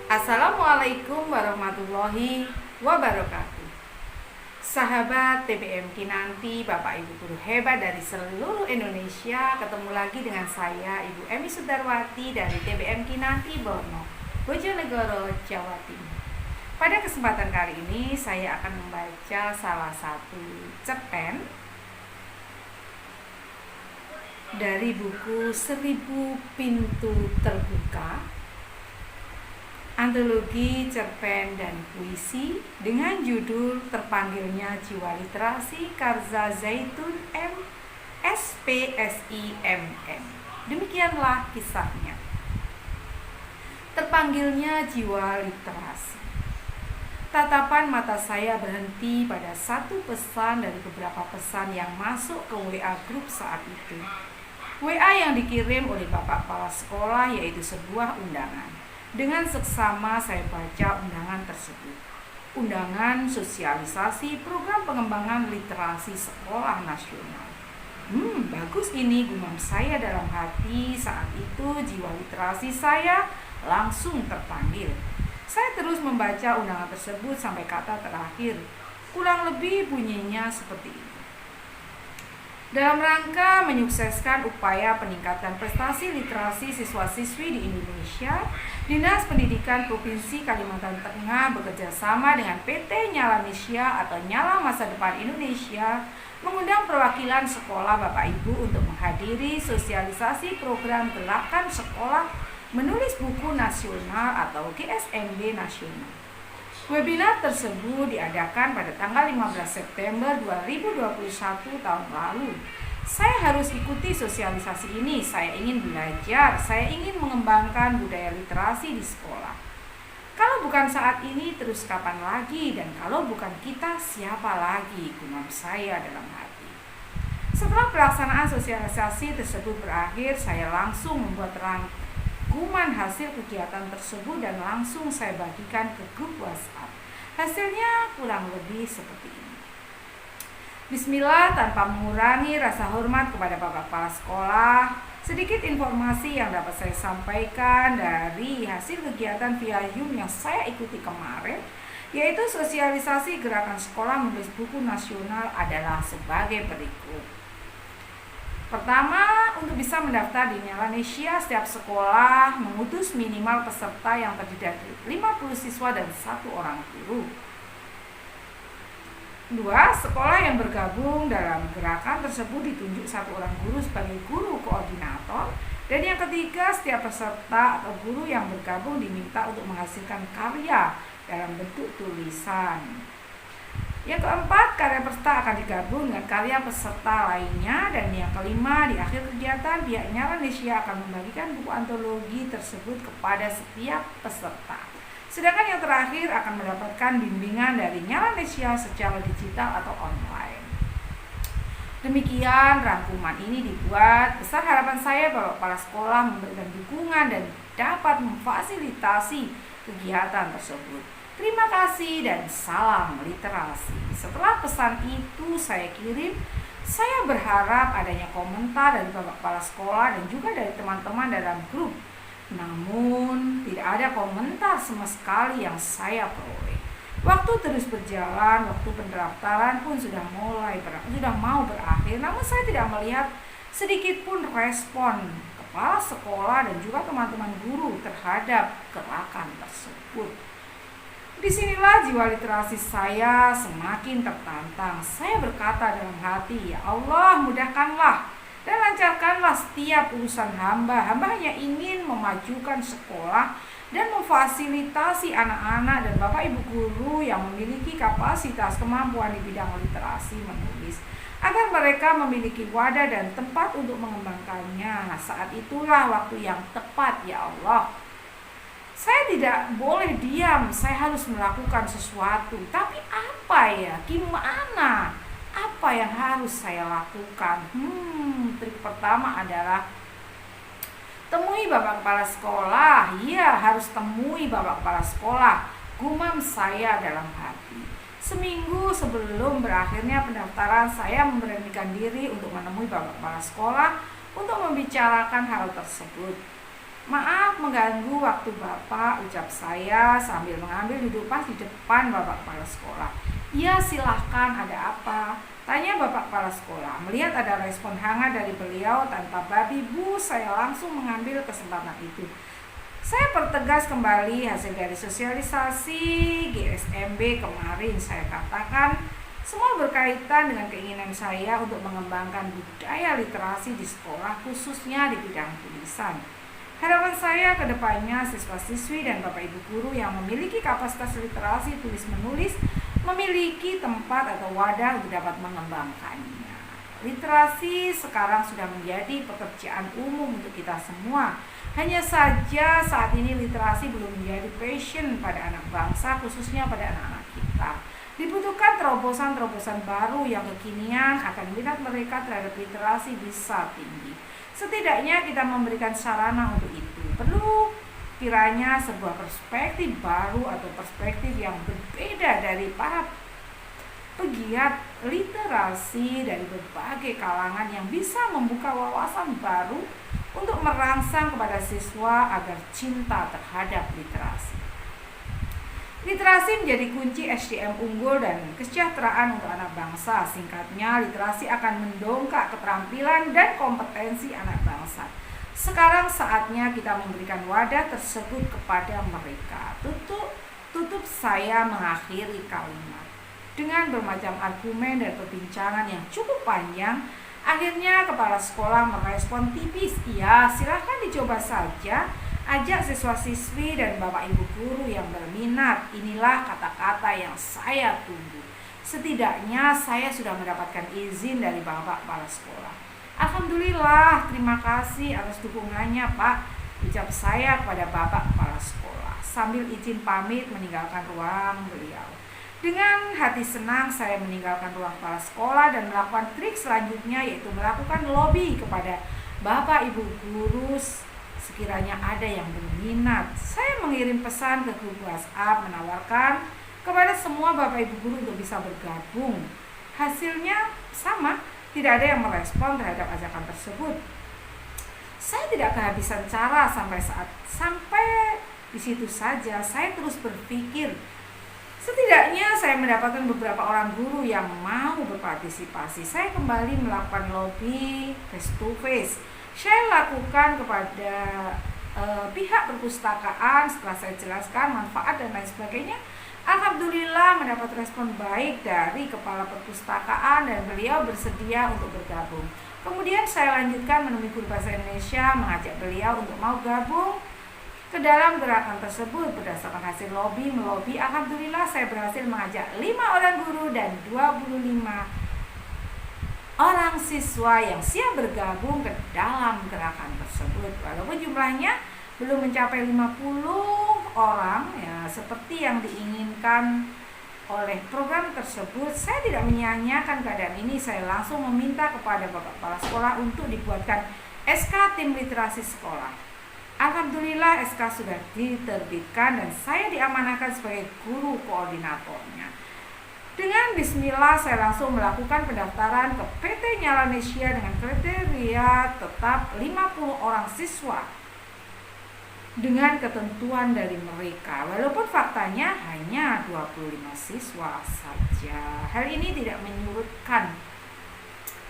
Assalamualaikum warahmatullahi wabarakatuh. Sahabat TBM Kinanti, Bapak Ibu guru hebat dari seluruh Indonesia, ketemu lagi dengan saya Ibu Emi Sudarwati dari TBM Kinanti Borno, Bojonegoro, Jawa Timur. Pada kesempatan kali ini saya akan membaca salah satu cerpen dari buku 1000 Pintu Terbuka, antologi cerpen dan puisi dengan judul Terpanggilnya Jiwa Literasi karya Zaitun M. SPSIMM. Demikianlah kisahnya. Terpanggilnya Jiwa Literasi. Tatapan mata saya berhenti pada satu pesan dari beberapa pesan yang masuk ke WA grup saat itu. WA yang dikirim oleh Bapak Kepala Sekolah, yaitu sebuah undangan. Dengan seksama saya baca undangan tersebut. Undangan sosialisasi program pengembangan literasi sekolah nasional. Bagus ini, gumam saya dalam hati. Saat itu jiwa literasi saya langsung terpanggil. Saya terus membaca undangan tersebut sampai kata terakhir. Kurang lebih bunyinya seperti ini. Dalam rangka menyukseskan upaya peningkatan prestasi literasi siswa-siswi di Indonesia, Dinas Pendidikan Provinsi Kalimantan Tengah bekerja sama dengan PT Nyala Nesia atau Nyala Masa Depan Indonesia mengundang perwakilan sekolah Bapak Ibu untuk menghadiri sosialisasi program Gerakan Sekolah Menulis Buku Nasional atau GSMB Nasional. Webinar tersebut diadakan pada tanggal 15 September 2021 tahun lalu. Saya harus ikuti sosialisasi ini. Saya ingin belajar, saya ingin mengembangkan budaya literasi di sekolah. Kalau bukan saat ini, terus kapan lagi? Dan kalau bukan kita, siapa lagi? Gumam saya dalam hati. Setelah pelaksanaan sosialisasi tersebut berakhir, saya langsung membuat rangkuman hasil kegiatan tersebut dan langsung saya bagikan ke grup WhatsApp. Hasilnya kurang lebih seperti ini. Bismillah, tanpa mengurangi rasa hormat kepada Bapak Kepala Sekolah, sedikit informasi yang dapat saya sampaikan dari hasil kegiatan via Zoom yang saya ikuti kemarin, yaitu sosialisasi Gerakan Sekolah Menulis Buku Nasional adalah sebagai berikut. Pertama, untuk bisa mendaftar di Nyala Nesia, setiap sekolah mengutus minimal peserta yang terdiri dari 50 siswa dan 1 orang guru. 2. Sekolah yang bergabung dalam gerakan tersebut ditunjuk 1 orang guru sebagai guru koordinator. Dan yang ketiga, setiap peserta atau guru yang bergabung diminta untuk menghasilkan karya dalam bentuk tulisan. Yang keempat, karya peserta akan digabung dengan karya peserta lainnya. Dan yang kelima, di akhir kegiatan pihak Nyala Nesia akan membagikan buku antologi tersebut kepada setiap peserta. Sedangkan yang terakhir akan mendapatkan bimbingan dari Nyala Nesia secara digital atau online. Demikian rangkuman ini dibuat. Besar harapan saya bahwa kepala sekolah memberikan dukungan dan dapat memfasilitasi kegiatan tersebut. Terima kasih dan salam literasi. Setelah pesan itu saya kirim, saya berharap adanya komentar dari Bapak Kepala Sekolah dan juga dari teman-teman dalam grup. Namun tidak ada komentar sama sekali yang saya peroleh. Waktu terus berjalan, waktu pendaftaran pun sudah mau berakhir. Namun saya tidak melihat sedikit pun respon kepala sekolah dan juga teman-teman guru terhadap gerakan tersebut. Disinilah jiwa literasi saya semakin tertantang. Saya berkata dalam hati, ya Allah, mudahkanlah dan lancarkanlah setiap urusan hamba. Hamba hanya ingin memajukan sekolah dan memfasilitasi anak-anak dan Bapak Ibu guru yang memiliki kapasitas kemampuan di bidang literasi menulis, agar mereka memiliki wadah dan tempat untuk mengembangkannya. Saat itulah waktu yang tepat, ya Allah. Saya tidak boleh diam, saya harus melakukan sesuatu. Tapi apa ya? Gimana? Apa yang harus saya lakukan? Trik pertama adalah temui Bapak Kepala Sekolah. Iya, harus temui Bapak Kepala Sekolah. Gumam saya dalam hati. Seminggu sebelum berakhirnya pendaftaran, saya memberanikan diri untuk menemui Bapak Kepala Sekolah untuk membicarakan hal tersebut. Maaf mengganggu waktu Bapak, ucap saya sambil mengambil duduk pas di depan Bapak Kepala Sekolah. Ya silahkan, ada apa? Tanya Bapak Kepala Sekolah. Melihat ada respon hangat dari beliau tanpa babi bu, saya langsung mengambil kesempatan itu. Saya pertegas kembali hasil dari sosialisasi GSMB kemarin. Saya katakan semua berkaitan dengan keinginan saya untuk mengembangkan budaya literasi di sekolah, khususnya di bidang tulisan. Harapan saya ke depannya siswa-siswi dan Bapak Ibu guru yang memiliki kapasitas literasi tulis-menulis memiliki tempat atau wadah untuk dapat mengembangkannya. Literasi sekarang sudah menjadi pekerjaan umum untuk kita semua. Hanya saja saat ini literasi belum menjadi passion pada anak bangsa, khususnya pada anak-anak kita. Dibutuhkan terobosan-terobosan baru yang kekinian akan minat mereka terhadap literasi bisa tinggi. Setidaknya kita memberikan sarana untuk itu. Perlu kiranya sebuah perspektif baru atau perspektif yang berbeda dari para pegiat literasi dari berbagai kalangan yang bisa membuka wawasan baru untuk merangsang kepada siswa agar cinta terhadap literasi. Literasi menjadi kunci SDM unggul dan kesejahteraan untuk anak bangsa. Singkatnya, literasi akan mendongkrak keterampilan dan kompetensi anak bangsa. Sekarang saatnya kita memberikan wadah tersebut kepada mereka. Tutup saya mengakhiri kalimat. Dengan bermacam argumen dan perbincangan yang cukup panjang, akhirnya kepala sekolah merespon tipis. Ya, silahkan dicoba saja. Ajak siswa-siswi dan Bapak Ibu guru yang berminat. Inilah kata-kata yang saya tunggu. Setidaknya saya sudah mendapatkan izin dari Bapak Kepala Sekolah. Alhamdulillah, terima kasih atas dukungannya Pak, ucap saya kepada Bapak Kepala Sekolah sambil izin pamit meninggalkan ruang beliau. Dengan hati senang saya meninggalkan ruang kepala sekolah dan melakukan trik selanjutnya, yaitu melakukan lobby kepada Bapak Ibu guru. Sekiranya ada yang berminat, saya mengirim pesan ke grup WhatsApp menawarkan kepada semua Bapak Ibu guru untuk bisa bergabung. Hasilnya sama, tidak ada yang merespon terhadap ajakan tersebut. Saya tidak kehabisan cara sampai di situ saja. Saya terus berpikir, setidaknya saya mendapatkan beberapa orang guru yang mau berpartisipasi. Saya kembali melakukan lobby face to face. Saya lakukan kepada pihak perpustakaan. Setelah saya jelaskan manfaat dan lain sebagainya, alhamdulillah mendapat respon baik dari kepala perpustakaan dan beliau bersedia untuk bergabung. Kemudian saya lanjutkan menemui guru bahasa Indonesia, mengajak beliau untuk mau gabung ke dalam gerakan tersebut. Berdasarkan hasil melobi, alhamdulillah saya berhasil mengajak 5 orang guru dan 25 orang siswa yang siap bergabung ke dalam gerakan tersebut. Walaupun jumlahnya belum mencapai 50 orang ya, seperti yang diinginkan oleh program tersebut, saya tidak menyia-nyiakan keadaan ini. Saya langsung meminta kepada Bapak Kepala Sekolah untuk dibuatkan SK Tim Literasi Sekolah. Alhamdulillah SK sudah diterbitkan dan saya diamanahkan sebagai guru koordinatornya. Dengan bismillah saya langsung melakukan pendaftaran ke PT Nyalanesia dengan kriteria tetap 50 orang siswa dengan ketentuan dari mereka. Walaupun faktanya hanya 25 siswa saja. Hal ini tidak menyurutkan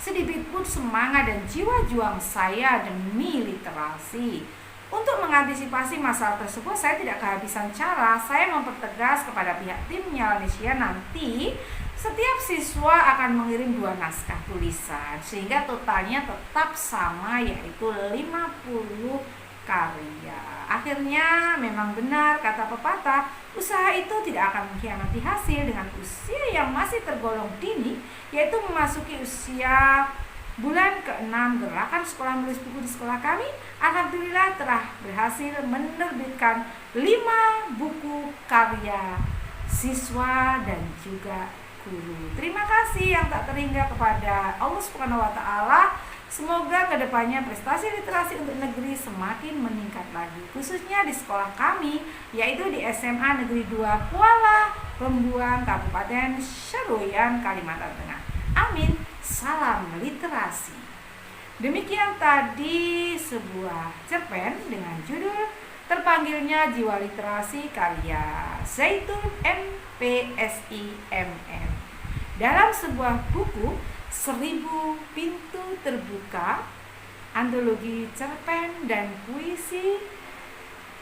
sedikit pun semangat dan jiwa juang saya demi literasi. Untuk mengantisipasi masalah tersebut, saya tidak kehabisan cara. Saya mempertegas kepada pihak tim Nyalanesia nanti setiap siswa akan mengirim 2 naskah tulisan, sehingga totalnya tetap sama, yaitu 50 karya. Akhirnya memang benar kata pepatah, usaha itu tidak akan mengkhianati hasil. Dengan usia yang masih tergolong dini, yaitu memasuki usia bulan ke-6 gerakan sekolah menulis buku di sekolah kami, alhamdulillah telah berhasil menerbitkan 5 buku karya siswa dan juga guru. Terima kasih yang tak terhingga kepada Allah Subhanahu wa taala. Semoga kedepannya prestasi literasi untuk negeri semakin meningkat lagi, khususnya di sekolah kami, yaitu di SMA Negeri 2 Kuala Rembuang, Kabupaten Seruyan, Kalimantan Tengah. Amin. Salam literasi. Demikian tadi sebuah cerpen dengan judul Terpanggilnya Jiwa Literasi karya Zaitun MPSIMM. Dalam sebuah buku 1000 Pintu Terbuka, antologi cerpen dan puisi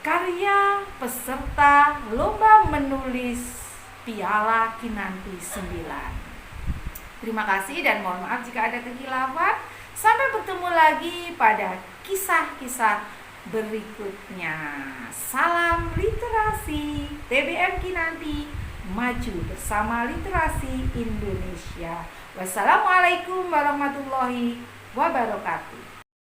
karya peserta Lomba Menulis Piala Kinanti 9. Terima kasih dan mohon maaf jika ada kekhilafan. Sampai bertemu lagi pada kisah-kisah berikutnya. Salam literasi, TBM Kinanti, maju bersama literasi Indonesia. Wassalamualaikum warahmatullahi wabarakatuh.